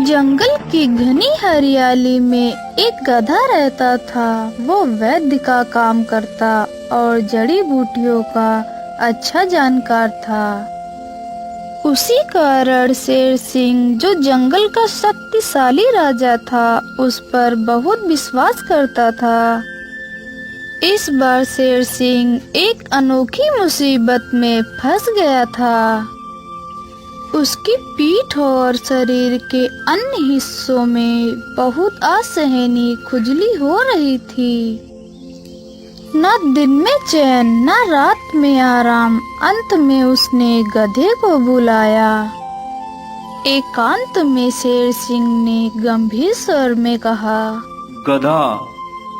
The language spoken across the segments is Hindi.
जंगल की घनी हरियाली में एक गधा रहता था। वो वैद्य का काम करता और जड़ी बूटियों का अच्छा जानकार था। उसी कारण शेर सिंह, जो जंगल का शक्तिशाली राजा था, उस पर बहुत विश्वास करता था। इस बार शेर सिंह एक अनोखी मुसीबत में फंस गया था। उसकी पीठ और शरीर के अन्य हिस्सों में बहुत असहनीय खुजली हो रही थी। न दिन में चैन, न रात में आराम। अंत में उसने गधे को बुलाया। एकांत में शेर सिंह ने गंभीर स्वर में कहा, गधा,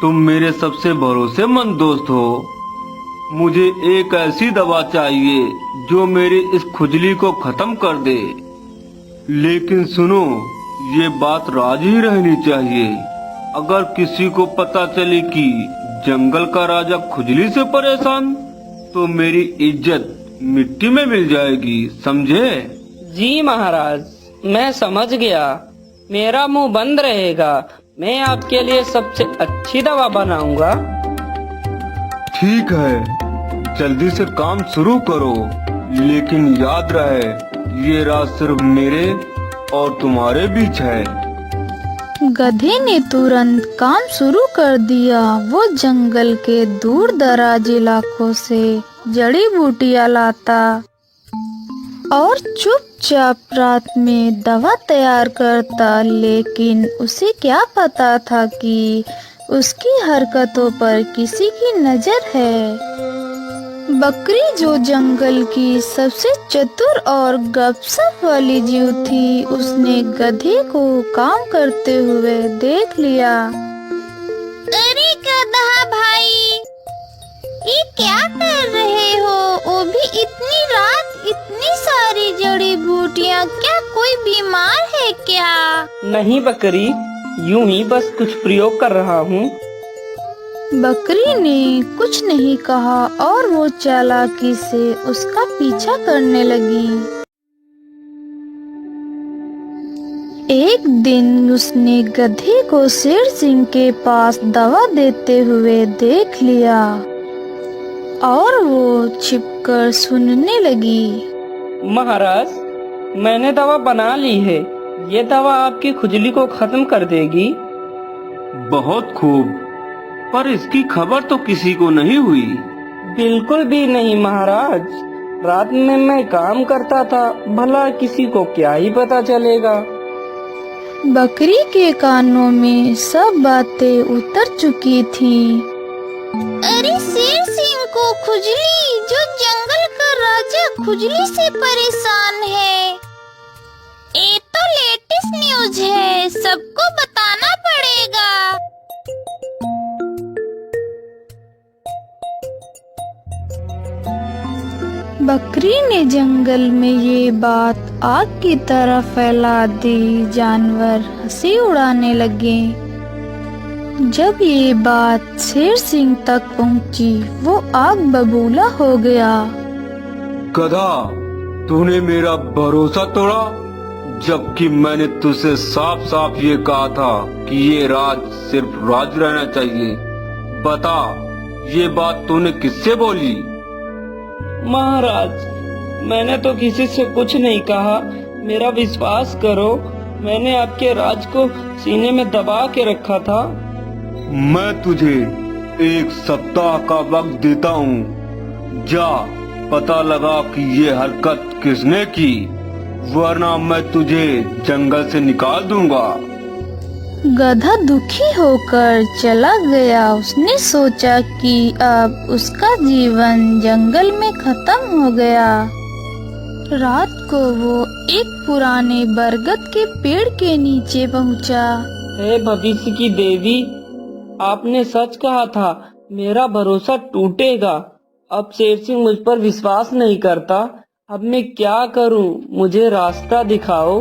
तुम मेरे सबसे भरोसेमंद दोस्त हो। मुझे एक ऐसी दवा चाहिए जो मेरी इस खुजली को खत्म कर दे। लेकिन सुनो, ये बात राज ही रहनी चाहिए। अगर किसी को पता चले कि जंगल का राजा खुजली से परेशान, तो मेरी इज्जत मिट्टी में मिल जाएगी, समझे? जी महाराज, मैं समझ गया। मेरा मुंह बंद रहेगा। मैं आपके लिए सबसे अच्छी दवा बनाऊंगा। ठीक है, जल्दी से काम शुरू करो। लेकिन याद रहे, ये राज सिर्फ मेरे और तुम्हारे बीच है। गधे ने तुरंत काम शुरू कर दिया। वो जंगल के दूर दराज इलाकों से जड़ी बूटियां लाता और चुपचाप रात में दवा तैयार करता। लेकिन उसे क्या पता था कि उसकी हरकतों पर किसी की नजर है। बकरी, जो जंगल की सबसे चतुर और गपशप वाली जीव थी, उसने गधे को काम करते हुए देख लिया। अरे गधा भाई, ये क्या कर रहे हो? वो भी इतनी रात, इतनी सारी जड़ी बूटियाँ। क्या कोई बीमार है क्या? नहीं बकरी, यूं ही बस कुछ प्रयोग कर रहा हूँ। बकरी ने कुछ नहीं कहा और वो चालाकी से उसका पीछा करने लगी। एक दिन उसने गधे को शेर सिंह के पास दवा देते हुए देख लिया और वो छिपकर सुनने लगी। महाराज, मैंने दवा बना ली है। ये दवा आपकी खुजली को खत्म कर देगी। बहुत खूब, पर इसकी खबर तो किसी को नहीं हुई। बिल्कुल भी नहीं महाराज। रात में मैं काम करता था, भला किसी को क्या ही पता चलेगा। बकरी के कानों में सब बातें उतर चुकी थीं। अरे शेर सिंह को खुजली, जो जंगल का राजा खुजली से परेशान है। ये तो लेटेस्ट न्यूज है, सबको बताना पड़ेगा। बकरी ने जंगल में ये बात आग की तरह फैला दी। जानवर हंसी उड़ाने लगे। जब ये बात शेर सिंह तक पहुंची, वो आग बबूला हो गया। गधा, तूने मेरा भरोसा तोड़ा, जबकि मैंने तुझसे साफ साफ ये कहा था कि ये राज सिर्फ राज रहना चाहिए। बता, ये बात तूने किससे बोली? महाराज, मैंने तो किसी से कुछ नहीं कहा। मेरा विश्वास करो, मैंने आपके राज को सीने में दबा के रखा था। मैं तुझे 1 सप्ताह का वक्त देता हूँ। जा पता लगा कि ये हरकत किसने की, वरना मैं तुझे जंगल से निकाल दूंगा। गधा दुखी होकर चला गया। उसने सोचा कि अब उसका जीवन जंगल में खत्म हो गया। रात को वो एक पुराने बरगद के पेड़ के नीचे पहुंचा। हे भविष्य की देवी, आपने सच कहा था, मेरा भरोसा टूटेगा। अब शेर सिंह मुझ पर विश्वास नहीं करता। अब मैं क्या करूं? मुझे रास्ता दिखाओ।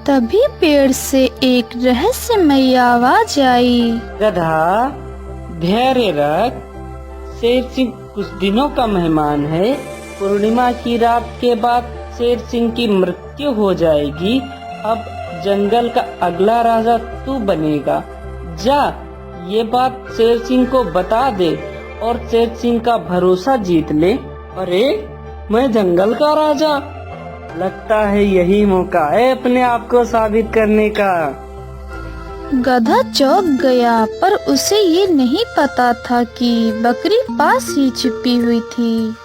तभी पेड़ से एक रहस्यमयी आवाज आई। गधा, धैर्य रख। शेर सिंह कुछ दिनों का मेहमान है। पूर्णिमा की रात के बाद शेर सिंह की मृत्यु हो जाएगी। अब जंगल का अगला राजा तू बनेगा। जा, ये बात शेर सिंह को बता दे और शेर सिंह का भरोसा जीत ले। अरे, मैं जंगल का राजा? लगता है यही मौका है अपने आप को साबित करने का। गधा चौंक गया, पर उसे ये नहीं पता था कि बकरी पास ही छिपी हुई थी।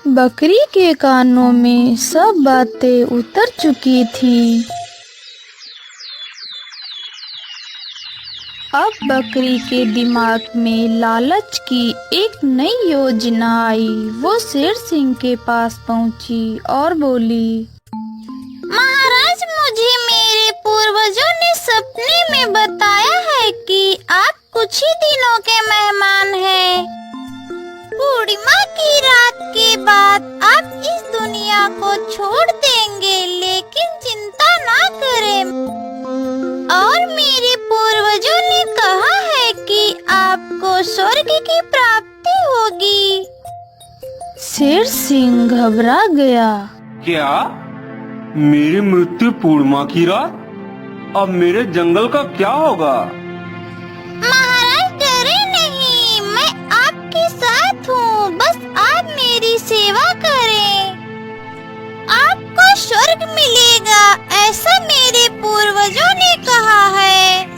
बकरी के कानों में सब बातें उतर चुकी थी। अब बकरी के दिमाग में लालच की एक नई योजना आई। वो शेर सिंह के पास पहुंची और बोली, महाराज, मुझे मेरे पूर्वजों ने सपने में बताया है कि आप कुछ ही दिनों के मेहमान हैं। पूर्णिमा की रात के बाद आप इस दुनिया को छोड़ देंगे, लेकिन चिंता ना करें। और मेरे पूर्वजों ने कहा है कि आपको स्वर्ग की प्राप्ति होगी। शेर सिंह घबरा गया। क्या मेरी मृत्यु पूर्णिमा की रात? अब मेरे जंगल का क्या होगा? महाराज, डरे नहीं, मैं आपके साथ हूँ। बस आप मेरी सेवा करें, आपको स्वर्ग मिलेगा, ऐसा मेरे पूर्वजों ने कहा है।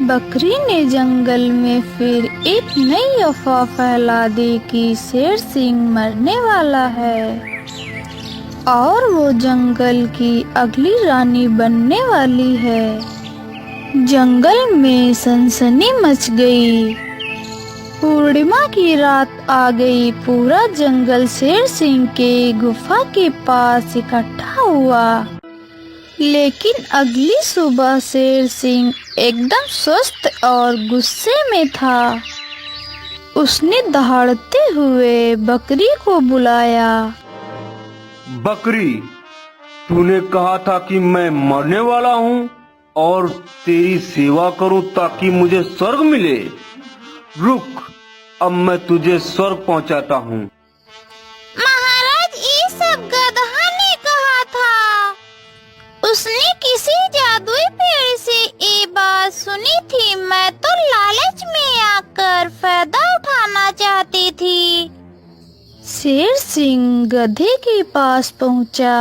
बकरी ने जंगल में फिर एक नई अफवाह फैला दी कि शेर सिंह मरने वाला है और वो जंगल की अगली रानी बनने वाली है। जंगल में सनसनी मच गई। पूर्णिमा की रात आ गई। पूरा जंगल शेर सिंह के गुफा के पास इकट्ठा हुआ। लेकिन अगली सुबह शेर सिंह एकदम सुस्त और गुस्से में था। उसने दहाड़ते हुए बकरी को बुलाया। बकरी, तूने कहा था कि मैं मरने वाला हूँ और तेरी सेवा करूँ ताकि मुझे स्वर्ग मिले। रुक, अब मैं तुझे स्वर्ग पहुँचाता हूँ। महाराज, ये सब गधा ने कहा था। उसने किसी जादुई पेड़ से ये बात सुनी थी। मैं तो लालच में आकर फायदा उठाना चाहती थी। शेर सिंह गधे के पास पहुंचा।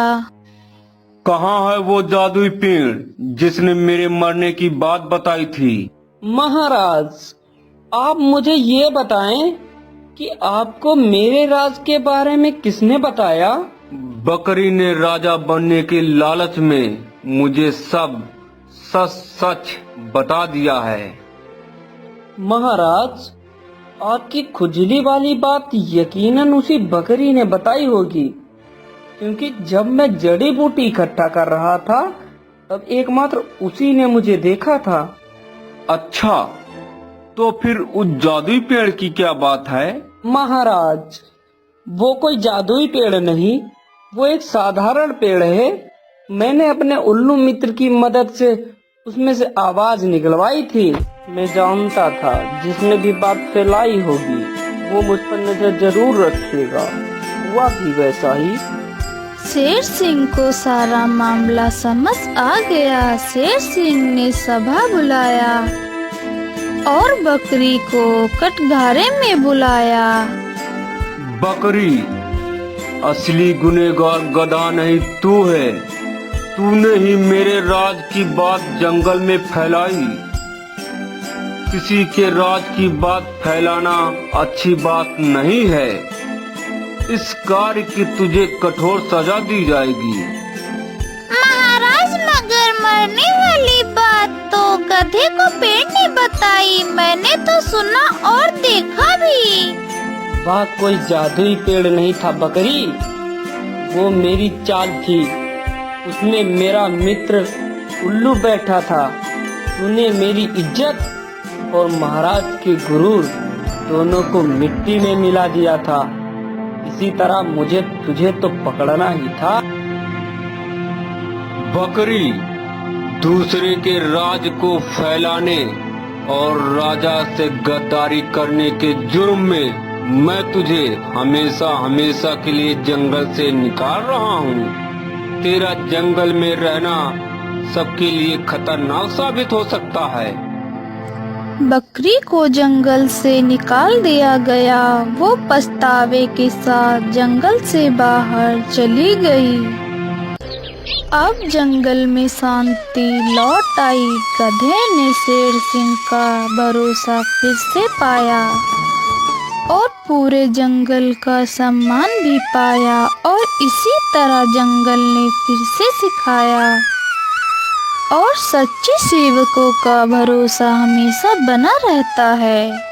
कहाँ है वो जादुई पेड़ जिसने मेरे मरने की बात बताई थी? महाराज, आप मुझे ये बताएं कि आपको मेरे राज के बारे में किसने बताया? बकरी ने राजा बनने के लालच में मुझे सब सच सच बता दिया है। महाराज, आपकी खुजली वाली बात यकीनन उसी बकरी ने बताई होगी, क्योंकि जब मैं जड़ी बूटी इकट्ठा कर रहा था तब एकमात्र उसी ने मुझे देखा था। अच्छा, तो फिर उस जादुई पेड़ की क्या बात है? महाराज, वो कोई जादुई पेड़ नहीं, वो एक साधारण पेड़ है। मैंने अपने उल्लू मित्र की मदद से उसमें से आवाज निकलवाई थी। मैं जानता था जिसने भी बात फैलाई होगी वो मुझ पर नजर जरूर रखेगा। हुआ भी वैसा ही। शेर सिंह को सारा मामला समझ आ गया। शेर सिंह ने सभा बुलाया और बकरी को कटघरे में बुलाया। बकरी, असली गुनहगार गधा नहीं तू है। तूने ही मेरे राज की बात जंगल में फैलाई। किसी के राज की बात फैलाना अच्छी बात नहीं है। इस कार्य की तुझे कठोर सजा दी जाएगी। महाराज, मगर मरने वाली बात तो गधे को पेड़ ने बताई। मैंने तो सुना और देखा भी। वह कोई जादुई पेड़ नहीं था बकरी, वो मेरी चाल थी। उसमें मेरा मित्र उल्लू बैठा था। तूने मेरी इज्जत और महाराज के गुरूर दोनों को मिट्टी में मिला दिया था। इसी तरह मुझे तुझे तो पकड़ना ही था। बकरी, दूसरे के राज को फैलाने और राजा से गद्दारी करने के जुर्म में मैं तुझे हमेशा हमेशा के लिए जंगल से निकाल रहा हूँ। तेरा जंगल में रहना सबके लिए खतरनाक साबित हो सकता है। बकरी को जंगल से निकाल दिया गया। वो पछतावे के साथ जंगल से बाहर चली गई। अब जंगल में शांति लौट आई। गधे ने शेर सिंह का भरोसा फिर से पाया और पूरे जंगल का सम्मान भी पाया। और इसी तरह जंगल ने फिर से सिखाया और सच्चे सेवकों का भरोसा हमेशा बना रहता है।